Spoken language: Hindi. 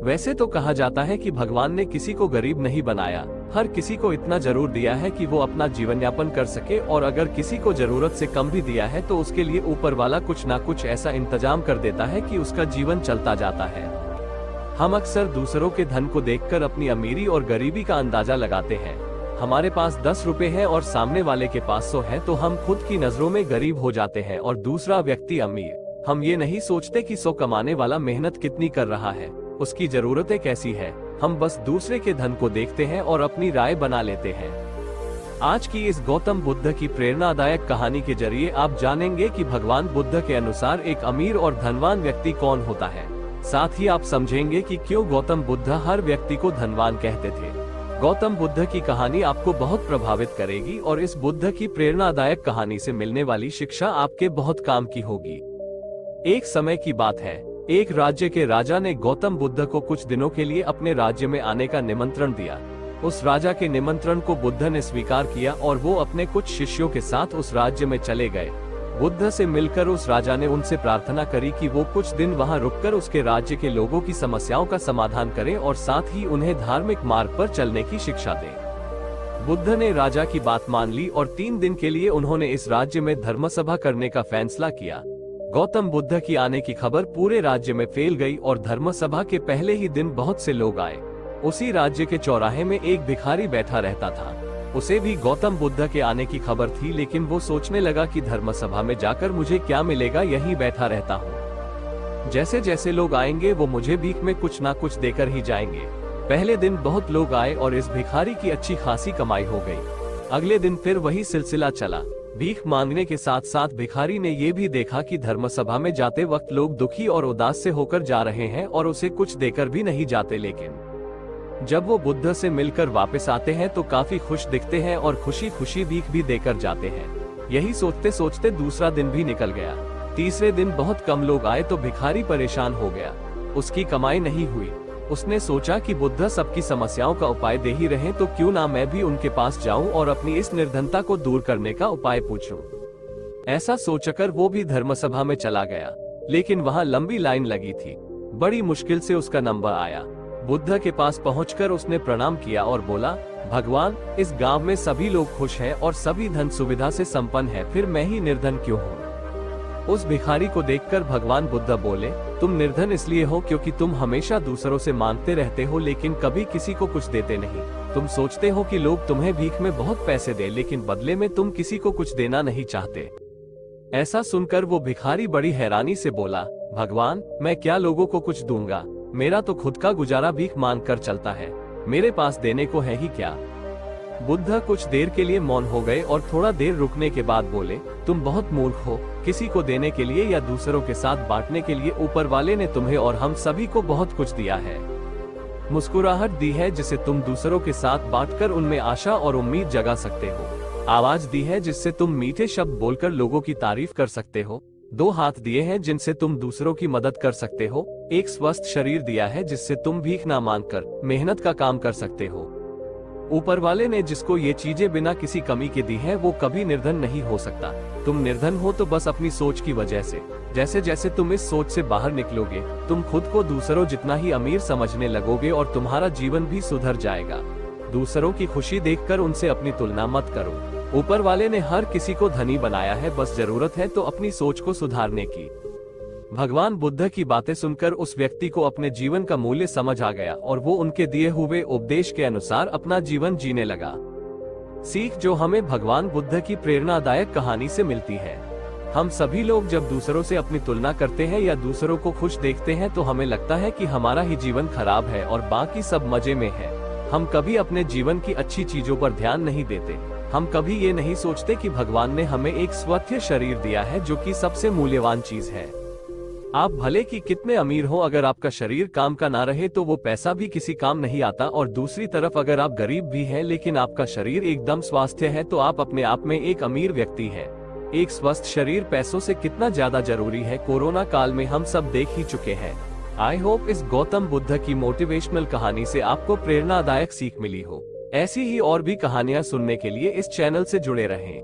वैसे तो कहा जाता है कि भगवान ने किसी को गरीब नहीं बनाया, हर किसी को इतना जरूर दिया है कि वो अपना जीवन यापन कर सके, और अगर किसी को जरूरत से कम भी दिया है तो उसके लिए ऊपर वाला कुछ ना कुछ ऐसा इंतजाम कर देता है कि उसका जीवन चलता जाता है। हम अक्सर दूसरों के धन को देखकर अपनी अमीरी और गरीबी का अंदाजा लगाते हैं। हमारे पास 10 रुपए है और सामने वाले के पास 100 है तो हम खुद की नजरों में गरीब हो जाते हैं और दूसरा व्यक्ति अमीर। हम ये नहीं सोचते कि 100 कमाने वाला मेहनत कितनी कर रहा है, उसकी जरूरतें कैसी है। हम बस दूसरे के धन को देखते हैं और अपनी राय बना लेते हैं। आज की इस गौतम बुद्ध की प्रेरणादायक कहानी के जरिए आप जानेंगे कि भगवान बुद्ध के अनुसार एक अमीर और धनवान व्यक्ति कौन होता है। साथ ही आप समझेंगे कि क्यों गौतम बुद्ध हर व्यक्ति को धनवान कहते थे। गौतम बुद्ध की कहानी आपको बहुत प्रभावित करेगी और इस बुद्ध की प्रेरणादायक कहानी से मिलने वाली शिक्षा आपके बहुत काम की होगी। एक समय की बात है, एक राज्य के राजा ने गौतम बुद्ध को कुछ दिनों के लिए अपने राज्य में आने का निमंत्रण दिया। उस राजा के निमंत्रण को बुद्ध ने स्वीकार किया और वो अपने कुछ शिष्यों के साथ उस राज्य में चले गए। बुद्ध से मिलकर उस राजा ने उनसे प्रार्थना करी कि वो कुछ दिन वहां रुककर उसके राज्य के लोगों की समस्याओं का समाधान करें और साथ ही उन्हें धार्मिक मार्ग पर चलने की शिक्षा दें। बुद्ध ने राजा की बात मान ली और 3 दिन के लिए उन्होंने इस राज्य में धर्मसभा करने का फैसला किया। गौतम बुद्ध की आने की खबर पूरे राज्य में फैल गई और धर्मसभा के पहले ही दिन बहुत से लोग आए। उसी राज्य के चौराहे में एक भिखारी बैठा रहता था। उसे भी गौतम बुद्ध के आने की खबर थी, लेकिन वो सोचने लगा कि धर्मसभा में जाकर मुझे क्या मिलेगा, यहीं बैठा रहता हूँ। जैसे जैसे लोग आएंगे वो मुझे भीख में कुछ ना कुछ देकर ही जाएंगे। पहले दिन बहुत लोग आए और इस भिखारी की अच्छी खासी कमाई हो गई। अगले दिन फिर वही सिलसिला चला। भीख मांगने के साथ साथ भिखारी ने ये भी देखा कि धर्मसभा में जाते वक्त लोग दुखी और उदास से होकर जा रहे हैं और उसे कुछ देकर भी नहीं जाते, लेकिन जब वो बुद्ध से मिलकर वापस आते हैं तो काफी खुश दिखते हैं और खुशी खुशी भीख भी देकर जाते हैं। यही सोचते सोचते दूसरा दिन भी निकल गया। तीसरे दिन बहुत कम लोग आए तो भिखारी परेशान हो गया। उसकी कमाई नहीं हुई। उसने सोचा कि बुद्ध सबकी समस्याओं का उपाय दे ही रहे तो क्यों ना मैं भी उनके पास जाऊं और अपनी इस निर्धनता को दूर करने का उपाय पूछूं। ऐसा सोचकर वो भी धर्मसभा में चला गया, लेकिन वहां लंबी लाइन लगी थी। बड़ी मुश्किल से उसका नंबर आया। बुद्ध के पास पहुंचकर उसने प्रणाम किया और बोला, भगवान, इस गांव में सभी लोग खुश हैं और सभी धन सुविधा से संपन्न है, फिर मैं ही निर्धन क्यों हूँ। उस भिखारी को देखकर भगवान बुद्ध बोले, तुम निर्धन इसलिए हो क्योंकि तुम हमेशा दूसरों से मांगते रहते हो लेकिन कभी किसी को कुछ देते नहीं। तुम सोचते हो कि लोग तुम्हें भीख में बहुत पैसे दे, लेकिन बदले में तुम किसी को कुछ देना नहीं चाहते। ऐसा सुनकर वो भिखारी बड़ी हैरानी से बोला, भगवान, मैं क्या लोगों को कुछ दूंगा, मेरा तो खुद का गुजारा भीख मांग कर चलता है, मेरे पास देने को है ही क्या। बुद्ध कुछ देर के लिए मौन हो गए और थोड़ा देर रुकने के बाद बोले, तुम बहुत मूर्ख हो। किसी को देने के लिए या दूसरों के साथ बांटने के लिए ऊपर वाले ने तुम्हें और हम सभी को बहुत कुछ दिया है। मुस्कुराहट दी है जिसे तुम दूसरों के साथ बांटकर उनमें आशा और उम्मीद जगा सकते हो। आवाज दी है जिससे तुम मीठे शब्द बोलकर लोगों की तारीफ कर सकते हो। 2 हाथ दिए हैं जिनसे तुम दूसरों की मदद कर सकते हो। एक स्वस्थ शरीर दिया है जिससे तुम भीख ना मांगकर मेहनत का काम कर सकते हो। ऊपर वाले ने जिसको ये चीजें बिना किसी कमी के दी है वो कभी निर्धन नहीं हो सकता। तुम निर्धन हो तो बस अपनी सोच की वजह से। जैसे जैसे तुम इस सोच से बाहर निकलोगे, तुम खुद को दूसरों जितना ही अमीर समझने लगोगे और तुम्हारा जीवन भी सुधर जाएगा। दूसरों की खुशी देखकर उनसे अपनी तुलना मत करो। ऊपर वाले ने हर किसी को धनी बनाया है, बस जरूरत है तो अपनी सोच को सुधारने की। भगवान बुद्ध की बातें सुनकर उस व्यक्ति को अपने जीवन का मूल्य समझ आ गया और वो उनके दिए हुए उपदेश के अनुसार अपना जीवन जीने लगा। सीख जो हमें भगवान बुद्ध की प्रेरणादायक कहानी से मिलती है। हम सभी लोग जब दूसरों से अपनी तुलना करते हैं या दूसरों को खुश देखते हैं तो हमें लगता है कि हमारा ही जीवन खराब है और बाकी सब मजे में है। हम कभी अपने जीवन की अच्छी चीजों पर ध्यान नहीं देते। हम कभी ये नहीं सोचते कि भगवान ने हमें एक स्वस्थ शरीर दिया है जो कि सबसे मूल्यवान चीज है। आप भले कि कितने अमीर हो, अगर आपका शरीर काम का ना रहे तो वो पैसा भी किसी काम नहीं आता। और दूसरी तरफ अगर आप गरीब भी हैं लेकिन आपका शरीर एकदम स्वास्थ्य है तो आप अपने आप में एक अमीर व्यक्ति है। एक स्वस्थ शरीर पैसों से कितना ज्यादा जरूरी है, कोरोना काल में हम सब देख ही चुके हैं। आई होप इस गौतम बुद्ध की मोटिवेशनल कहानी से आपको प्रेरणादायक सीख मिली हो। ऐसी ही और भी कहानियां सुनने के लिए इस चैनल से जुड़े रहें।